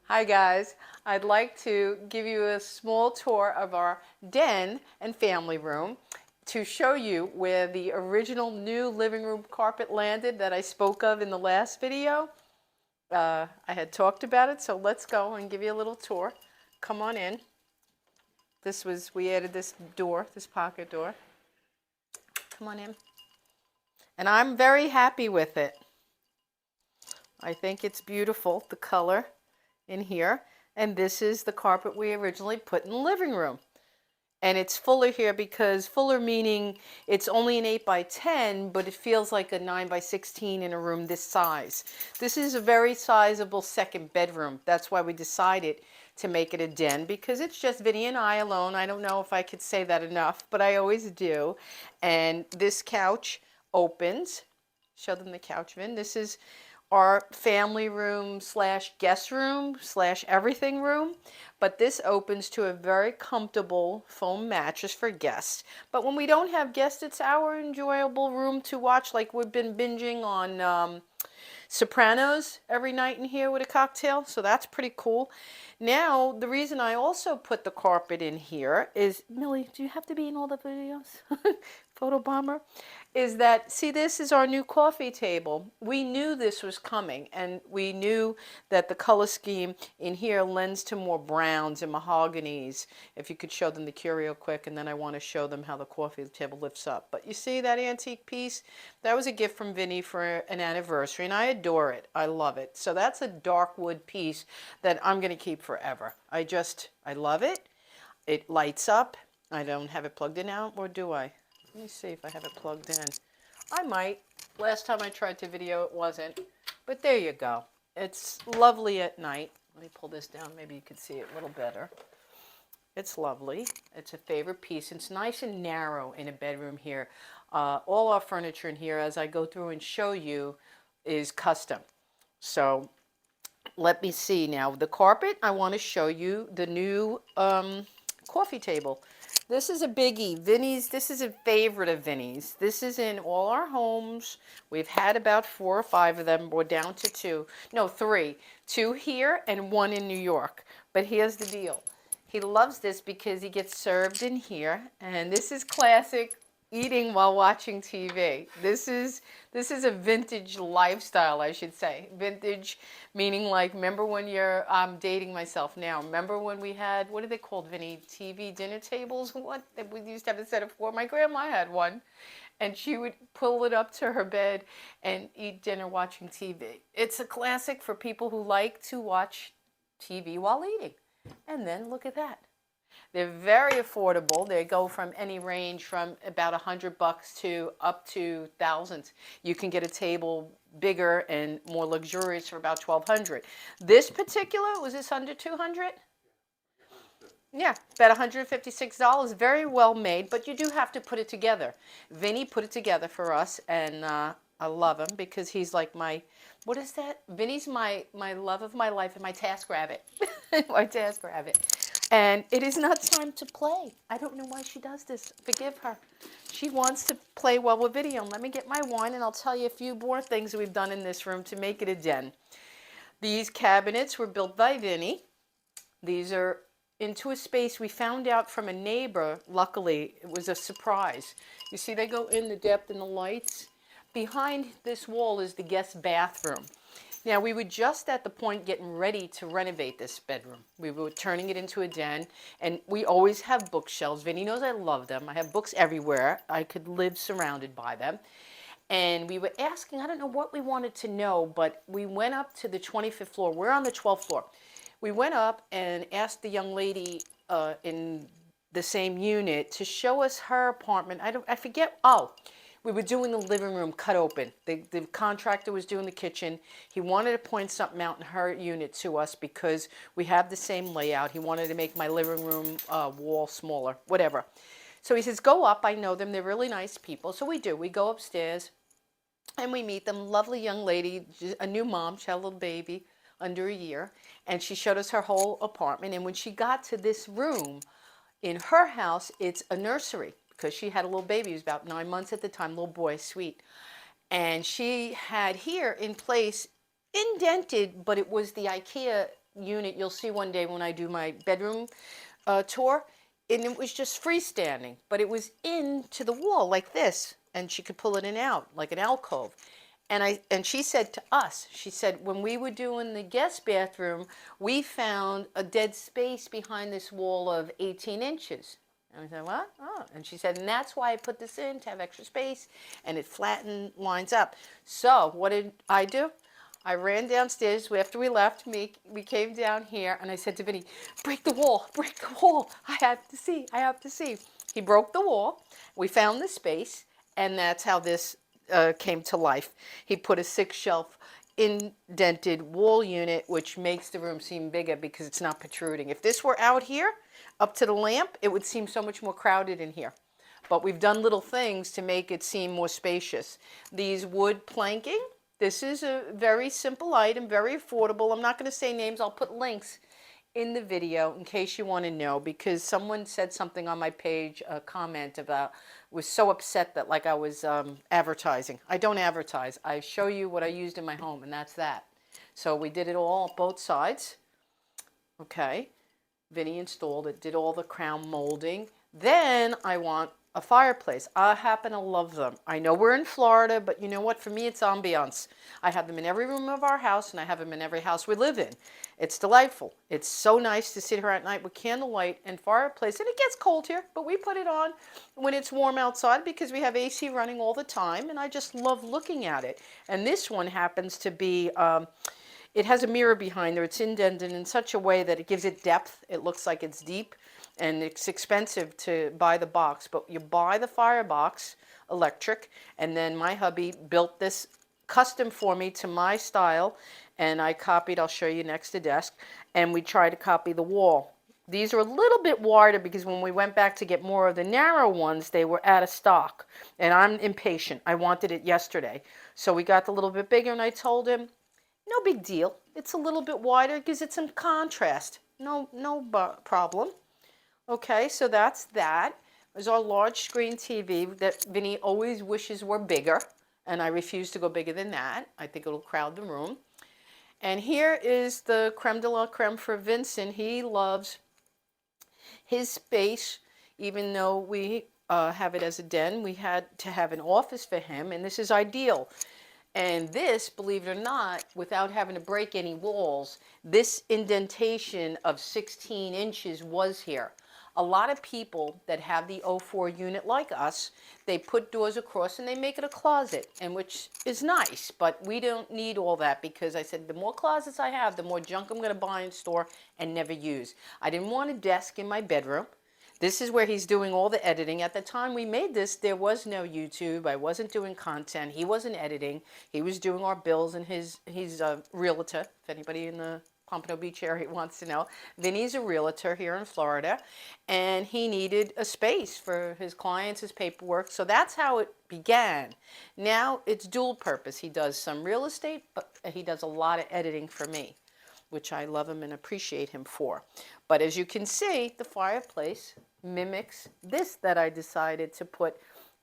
Hi guys, I'd like to give you a small tour of our den and family room to show you where the original new living room carpet landed that I spoke of in the last video. I had talked about it, so let's go and give you a little tour. Come on in. We added this door, this pocket door. Come on in. And I'm very happy with it. I think it's beautiful, the color in here. And this is the carpet we originally put in the living room. And it's fuller here because fuller meaning it's only an 8 by 10, but it feels like a 9 by 16 in a room this size. This is a very sizable second bedroom. That's why we decided to make it a den, because it's just Vinny and I alone. I don't know if I could say that enough, but I always do. And this couch opens. Show them the couch, Vin. This is our family room slash guest room slash everything room, but this opens to a very comfortable foam mattress for guests. But when we don't have guests, it's our enjoyable room to watch, like we've been binging on Sopranos every night in here with a cocktail, so that's pretty cool. Now, the reason I also put the carpet in here is, Millie, do you have to be in all the videos? Photo bomber? Is that, see, this is our new coffee table. We knew this was coming, and we knew that the color scheme in here lends to more browns and mahoganies. If you could show them the curio quick, and then I want to show them how the coffee table lifts up. But you see that antique piece? That was a gift from Vinny for an anniversary, and I adore it. I love it. So that's a dark wood piece that I'm going to keep forever. I love it. It lights up. I don't have it plugged in now, or do I? Let me see if I have it plugged in. I might. Last time I tried to video, it wasn't. But there you go. It's lovely at night. Let me pull this down. Maybe you could see it a little better. It's lovely. It's a favorite piece. It's nice and narrow in a bedroom here. All our furniture in here, as I go through and show you, is custom. So let me see now. The carpet, I want to show you the new coffee table. This is a biggie. Vinny's, this is a favorite of Vinny's. This is in all our homes. We've had about 4 or 5 of them. We're down to 2. No, 3. 2 here and 1 in New York. But here's the deal. He loves this because he gets served in here. And this is classic eating while watching TV. This is a vintage lifestyle, I should say. Vintage meaning, like, remember when I'm dating myself now. Remember when we had, what are they called, Vinny? TV dinner tables? What? We used to have a set of 4. My grandma had one. And she would pull it up to her bed and eat dinner watching TV. It's a classic for people who like to watch TV while eating. And then look at that. They're very affordable. They go from any range from about $100 to up to thousands. You can get a table bigger and more luxurious for about $1,200. This particular, was this under 200? Yeah, about $156. Very well made, but you do have to put it together. Vinny put it together for us, and I love him because he's like my, what is that? Vinny's my love of my life and my task rabbit. My task rabbit. And it is not time to play. I don't know why she does this. Forgive her. She wants to play while we're videoing. Let me get my wine and I'll tell you a few more things that we've done in this room to make it a den. These cabinets were built by Vinny. These are into a space we found out from a neighbor. Luckily, it was a surprise. You see, they go in the depth and the lights. Behind this wall is the guest bathroom. Now, we were just at the point getting ready to renovate this bedroom. We were turning it into a den, and we always have bookshelves. Vinny knows I love them. I have books everywhere. I could live surrounded by them. And we were asking, I don't know what we wanted to know, but we went up to the 25th floor. We're on the 12th floor. We went up and asked the young lady in the same unit to show us her apartment. I forget. Oh, we were doing the living room cut open. The contractor was doing the kitchen. He wanted to point something out in her unit to us because we have the same layout. He wanted to make my living room wall smaller, whatever. So he says, go up. I know them. They're really nice people. So we do. We go upstairs and we meet them. Lovely young lady, a new mom. She had a little baby under a year. And she showed us her whole apartment. And when she got to this room, in her house, it's a nursery because she had a little baby. He was about 9 months at the time, little boy, sweet. And she had here in place, indented, but it was the IKEA unit you'll see one day when I do my bedroom tour, and it was just freestanding, but it was into the wall like this, and she could pull it in out like an alcove. And she said to us, she said, when we were doing the guest bathroom, we found a dead space behind this wall of 18 inches. And I said, what? Oh. And she said, and that's why I put this in, to have extra space, and it flattened lines up. So what did I do? I ran downstairs after we left. We came down here, and I said to Vinny, break the wall, break the wall. I have to see, I have to see. He broke the wall. We found the space, and that's how this came to life. He put a 6-shelf indented wall unit, which makes the room seem bigger because it's not protruding. If this were out here, up to the lamp, it would seem so much more crowded in here. But we've done little things to make it seem more spacious. These wood planking, this is a very simple item, very affordable. I'm not going to say names. I'll put links in the video in case you want to know, because someone said something on my page, a comment about, was so upset that like I was advertising. I don't advertise. I show you what I used in my home, and that's that. So we did it all, both sides. Okay. Vinny installed it, did all the crown molding. Then I want a fireplace. I happen to love them. I know we're in Florida, but you know what? For me, it's ambiance. I have them in every room of our house, and I have them in every house we live in. It's delightful. It's so nice to sit here at night with candlelight and fireplace. And it gets cold here, but we put it on when it's warm outside because we have AC running all the time, and I just love looking at it. And this one happens to be... it has a mirror behind there. It's indented in such a way that it gives it depth. It looks like it's deep. And it's expensive to buy the box, but you buy the firebox electric, and then my hubby built this custom for me to my style, and I copied, I'll show you next to desk, and we tried to copy the wall. These are a little bit wider because when we went back to get more of the narrow ones, they were out of stock, and I'm impatient. I wanted it yesterday. So we got the little bit bigger, and I told him, no big deal. It's a little bit wider, it gives it some contrast. No problem. Okay, so that's that. There's our large screen TV that Vinny always wishes were bigger, and I refuse to go bigger than that. I think it'll crowd the room. And here is the creme de la creme for Vincent. He loves his space, even though we have it as a den. We had to have an office for him, and this is ideal. And this, believe it or not, without having to break any walls, this indentation of 16 inches was here. A lot of people that have the 04 unit like us, they put doors across and they make it a closet, and which is nice, but we don't need all that because I said the more closets I have, the more junk I'm going to buy and store and never use. I didn't want a desk in my bedroom. This is where he's doing all the editing. At the time we made this, there was no YouTube. I wasn't doing content. He wasn't editing. He was doing our bills, and he's a realtor, if anybody in the Pompano Beach area wants to know. Vinny's a realtor here in Florida, and he needed a space for his clients, his paperwork. So that's how it began. Now it's dual purpose. He does some real estate, but he does a lot of editing for me, which I love him and appreciate him for. But as you can see, the fireplace mimics this that I decided to put.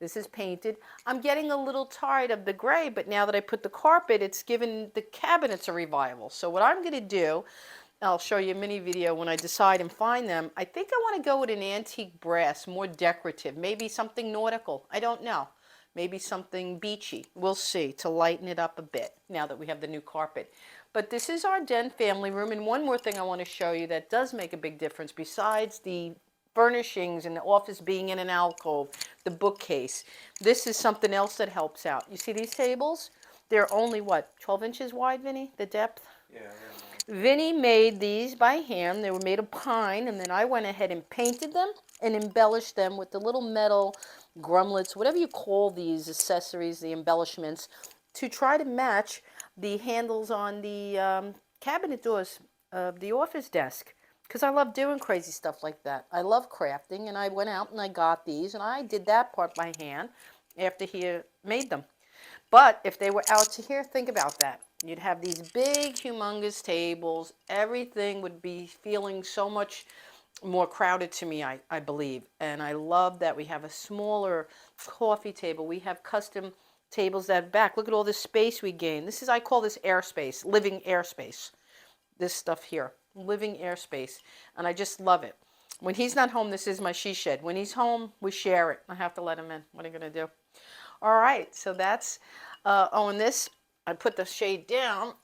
This is painted. I'm getting a little tired of the gray, but now that I put the carpet, it's given the cabinets a revival. So what I'm going to do, I'll show you a mini video when I decide and find them. I think I want to go with an antique brass, more decorative, maybe something nautical. I don't know. Maybe something beachy. We'll see, to lighten it up a bit now that we have the new carpet. But this is our den family room. And one more thing I want to show you that does make a big difference besides the furnishings and the office being in an alcove, the bookcase. This is something else that helps out. You see these tables? They're only, what, 12 inches wide, Vinny, the depth? Yeah. Vinny made these by hand. They were made of pine, and then I went ahead and painted them and embellished them with the little metal gromlets, whatever you call these accessories, the embellishments, to try to match the handles on the cabinet doors of the office desk. Because I love doing crazy stuff like that. I love crafting, and I went out and I got these, and I did that part by hand after he made them. But if they were out to here, think about that. You'd have these big, humongous tables. Everything would be feeling so much more crowded to me, I believe. And I love that we have a smaller coffee table. We have custom tables that back. Look at all this space we gain. This is, I call this airspace, living airspace. this stuff here, living airspace, and I just love it. When he's not home, this is my she shed. When he's home, we share it. I have to let him in. What are you going to do? All right, so that's, oh, and this, I put the shade down.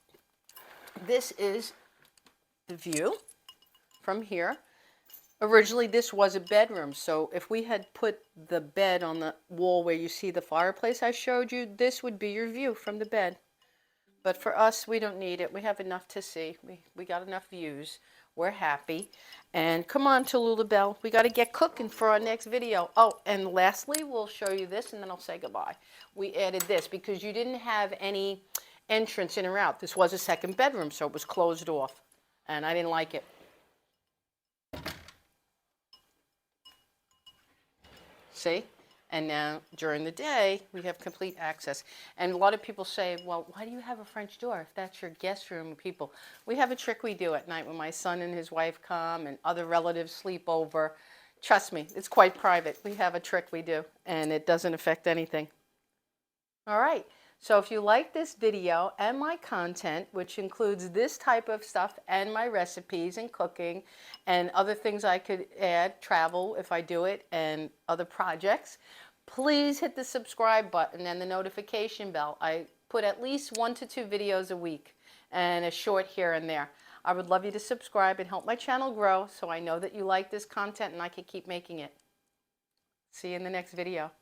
This is the view from here. Originally, this was a bedroom, so if we had put the bed on the wall where you see the fireplace I showed you, this would be your view from the bed. But for us, we don't need it. We have enough to see. We got enough views. We're happy. And come on, Tallulah Belle. We got to get cooking for our next video. Oh, and lastly, we'll show you this, and then I'll say goodbye. We added this because you didn't have any entrance in or out. This was a second bedroom, so it was closed off. And I didn't like it. See? And now during the day, we have complete access. And a lot of people say, well, why do you have a French door if that's your guest room people? We have a trick we do at night when my son and his wife come and other relatives sleep over. Trust me, it's quite private. We have a trick we do, and it doesn't affect anything. All right. So if you like this video and my content, which includes this type of stuff and my recipes and cooking and other things I could add, travel if I do it, and other projects, please hit the subscribe button and the notification bell. I put at least 1 to 2 videos a week and a short here and there. I would love you to subscribe and help my channel grow so I know that you like this content and I can keep making it. See you in the next video.